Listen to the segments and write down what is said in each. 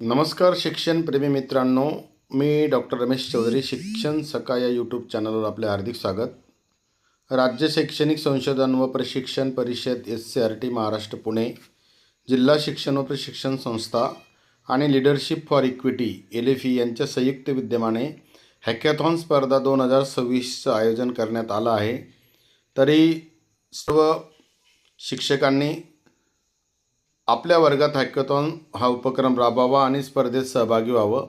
नमस्कार शिक्षणप्रेमी मित्रांनो, मी डॉक्टर रमेश चौधरी. शिक्षण सखा या यूट्यूब चॅनलवर आपले हार्दिक स्वागत. राज्य शैक्षणिक संशोधन व प्रशिक्षण परिषद SCRT महाराष्ट्र पुणे, जिल्हा शिक्षण व प्रशिक्षण संस्था आणि लीडरशिप फॉर इक्विटी LFE यांच्या संयुक्त विद्यमाने हॅकॅथॉन स्पर्धा 2026चं आयोजन करण्यात आलं आहे. तरी सर्व शिक्षकांनी आपल्या वर्गात हॅकॅथॉन हा उपक्रम राबवावा आणि स्पर्धेत सहभागी व्हावं.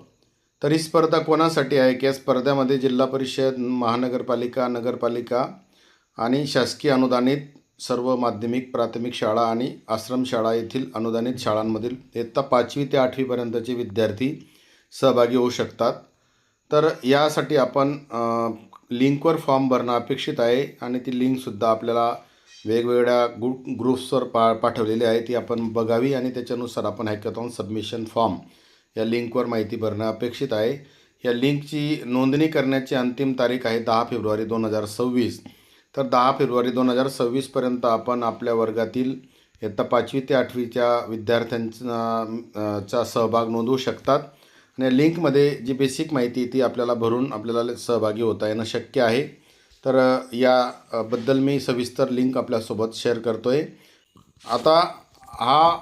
तर ही स्पर्धा कोणासाठी आहे की या स्पर्धेमध्ये जिल्हा परिषद, महानगरपालिका, नगरपालिका आणि शासकीय अनुदानित सर्व माध्यमिक, प्राथमिक शाळा आणि आश्रमशाळा येथील अनुदानित शाळांमधील इयत्ता 5वी ते 8वीपर्यंतचे विद्यार्थी सहभागी होऊ शकतात. तर यासाठी आपण लिंकवर फॉर्म भरणं अपेक्षित आहे आणि ती लिंकसुद्धा आपल्याला वेगवेगळ्या ग्रुप्सवर पाठवलेली आहे. ती आपण बघावी आणि त्याच्यानुसार आपण हॅकॅथॉन सबमिशन फॉर्म या लिंकवर माहिती भरणं अपेक्षित आहे. या लिंकची नोंदणी करण्याची अंतिम तारीख आहे 10 फेब्रुवारी 2026. तर 10 फेब्रुवारी 2026पर्यंत आपण आपल्या वर्गातील इयत्ता 5वी ते 8वीच्या विद्यार्थ्यांचा सहभाग नोंदवू शकतात. आणि या लिंकमध्ये जी बेसिक माहिती ती आपल्याला भरून आपल्याला सहभागी होता येणं शक्य आहे. तर याबद्दल मी सविस्तर लिंक आपल्यासोबत शेअर करतो आहे. आता हा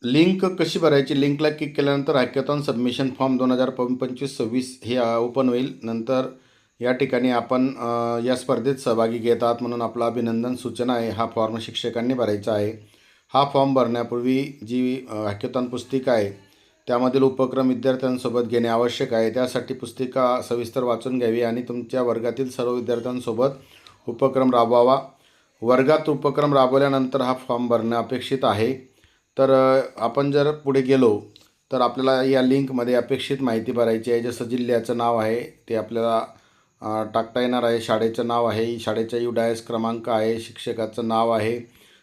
लिंक कशी भरायची, लिंकला क्लिक केल्यानंतर हॅकॅथॉन सबमिशन फॉर्म 2025-26 हे ओपन होईल. नंतर या ठिकाणी आपण या स्पर्धेत सहभागी घेत आहात म्हणून आपलं अभिनंदन सूचना आहे. हा फॉर्म शिक्षकांनी भरायचा आहे. हा फॉर्म भरण्यापूर्वी जी हॅकॅथॉन पुस्तिका आहे त्यामधील उपक्रम विद्यार्थ्यांसोबत घेणे आवश्यक आहे. त्यासाठी पुस्तिका सविस्तर वाचून घ्यावी आणि तुमच्या वर्गातील सर्व विद्यार्थ्यांसोबत उपक्रम राबवावा. वर्गात उपक्रम राबवल्यानंतर हा फॉर्म भरणं अपेक्षित आहे. तर आपण जर पुढे गेलो तर आपल्याला या लिंकमध्ये अपेक्षित माहिती भरायची आहे. जसं जिल्ह्याचं नाव आहे ते आपल्याला टाकता येणार आहे, शाळेचं नाव आहे, शाळेचा UDIS क्रमांक आहे, शिक्षकाचं नाव आहे,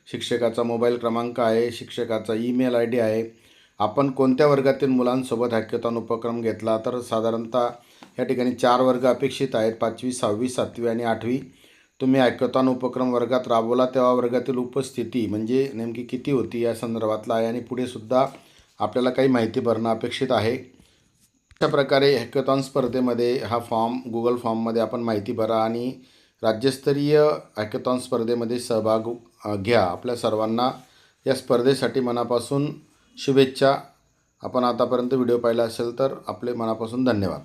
शिक्षकाचा मोबाईल क्रमांक आहे, शिक्षकाचा ईमेल ID आहे, आपण कोणत्या वर्गातील मुलांसोबत हॅकॅथॉन उपक्रम घेतला. तर साधारणतः या ठिकाणी 4 वर्ग अपेक्षित आहेत, 5वी, 6वी, 7वी आणि 8वी. तुम्ही हॅकॅथॉन उपक्रम वर्गात राबवला तेव्हा वर्गातील उपस्थिती म्हणजे नेमकी किती होती या संदर्भातला आहे आणि पुढे सुद्धा आपल्याला काही माहिती भरणं अपेक्षित आहे. अशा प्रकारे हॅकॅथॉन स्पर्धेमध्ये हा फॉर्म गुगल फॉर्ममध्ये आपण माहिती भरा आणि राज्यस्तरीय हॅकॅथॉन स्पर्धेमध्ये सहभाग घ्या. आपल्या सर्वांना या स्पर्धेसाठी मनापासून शुभेच्छा. आपण आतापर्यंत व्हिडिओ पाहिला असेल तर आपले मनापासून धन्यवाद.